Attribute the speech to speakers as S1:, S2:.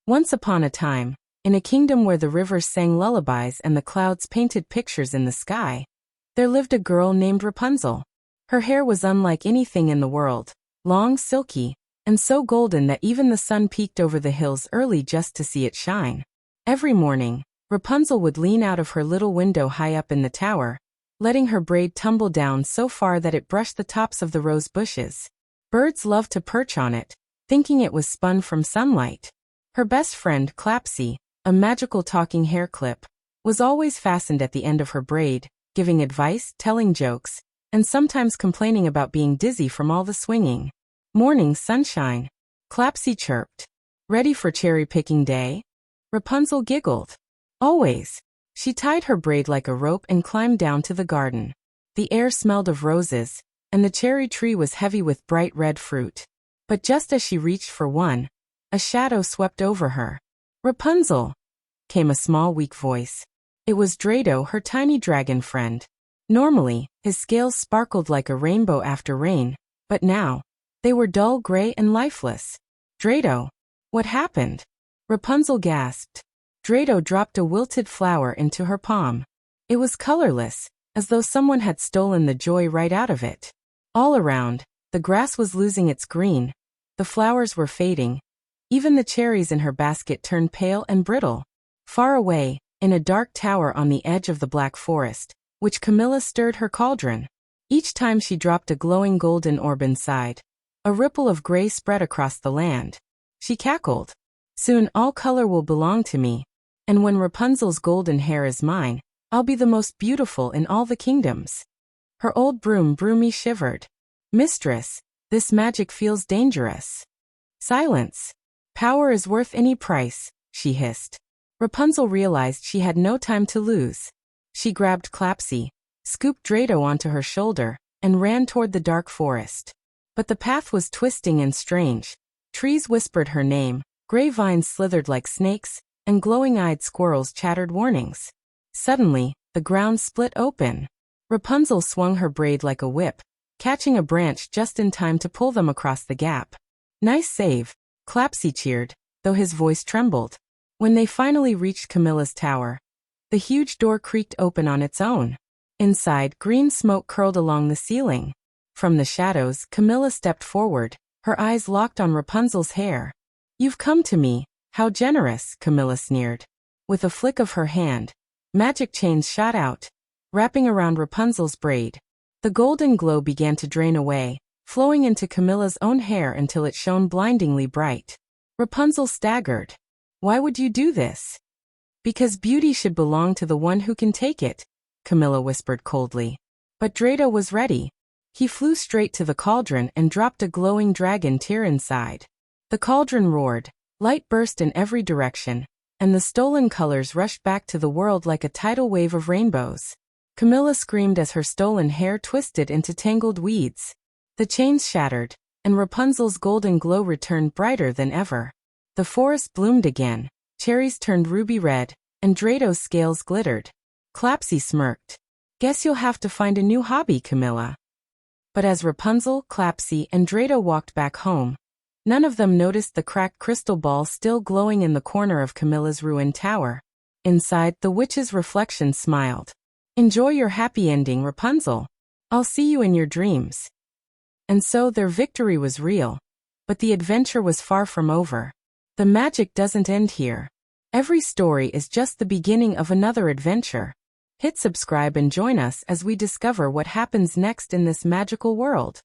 S1: Once upon a time, in a kingdom where the rivers sang lullabies and the clouds painted pictures in the sky, there lived a girl named Rapunzel. Her hair was unlike anything in the world, long, silky, and so golden that even the sun peeked over the hills early just to see it shine. Every morning, Rapunzel would lean out of her little window high up in the tower, letting her braid tumble down so far that it brushed the tops of the rose bushes. Birds loved to perch on it, thinking it was spun from sunlight. Her best friend, Clapsy, a magical talking hair clip, was always fastened at the end of her braid, giving advice, telling jokes, and sometimes complaining about being dizzy from all the swinging. Morning sunshine, Clapsy chirped. Ready for cherry-picking day? Rapunzel giggled. Always. She tied her braid like a rope and climbed down to the garden. The air smelled of roses, and the cherry tree was heavy with bright red fruit. But just as she reached for one, a shadow swept over her. Rapunzel! Came a small weak voice. It was Drado, her tiny dragon friend. Normally, his scales sparkled like a rainbow after rain, but now, they were dull gray and lifeless. Drado! What happened? Rapunzel gasped. Drado dropped a wilted flower into her palm. It was colorless, as though someone had stolen the joy right out of it. All around, the grass was losing its green, the flowers were fading, even the cherries in her basket turned pale and brittle. Far away, in a dark tower on the edge of the black forest, which Camilla stirred her cauldron. Each time she dropped a glowing golden orb inside, a ripple of gray spread across the land. She cackled. Soon all color will belong to me, and when Rapunzel's golden hair is mine, I'll be the most beautiful in all the kingdoms. Her old broomy shivered. Mistress, this magic feels dangerous. Silence. Power is worth any price, she hissed. Rapunzel realized she had no time to lose. She grabbed Clapsy, scooped Drado onto her shoulder, and ran toward the dark forest. But the path was twisting and strange. Trees whispered her name, gray vines slithered like snakes, and glowing-eyed squirrels chattered warnings. Suddenly, the ground split open. Rapunzel swung her braid like a whip, catching a branch just in time to pull them across the gap. Nice save, Clapsy cheered, though his voice trembled. When they finally reached Camilla's tower, the huge door creaked open on its own. Inside, green smoke curled along the ceiling. From the shadows, Camilla stepped forward, her eyes locked on Rapunzel's hair. You've come to me, how generous, Camilla sneered. With a flick of her hand, magic chains shot out, wrapping around Rapunzel's braid. The golden glow began to drain away, flowing into Camilla's own hair until it shone blindingly bright. Rapunzel staggered. Why would you do this? Because beauty should belong to the one who can take it, Camilla whispered coldly. But Drado was ready. He flew straight to the cauldron and dropped a glowing dragon tear inside. The cauldron roared, light burst in every direction, and the stolen colors rushed back to the world like a tidal wave of rainbows. Camilla screamed as her stolen hair twisted into tangled weeds. The chains shattered, and Rapunzel's golden glow returned brighter than ever. The forest bloomed again, cherries turned ruby red, and Drado's scales glittered. Clapsy smirked. Guess you'll have to find a new hobby, Camilla. But as Rapunzel, Clapsy, and Drado walked back home, none of them noticed the cracked crystal ball still glowing in the corner of Camilla's ruined tower. Inside, the witch's reflection smiled. Enjoy your happy ending, Rapunzel. I'll see you in your dreams. And so their victory was real. But the adventure was far from over. The magic doesn't end here. Every story is just the beginning of another adventure. Hit subscribe and join us as we discover what happens next in this magical world.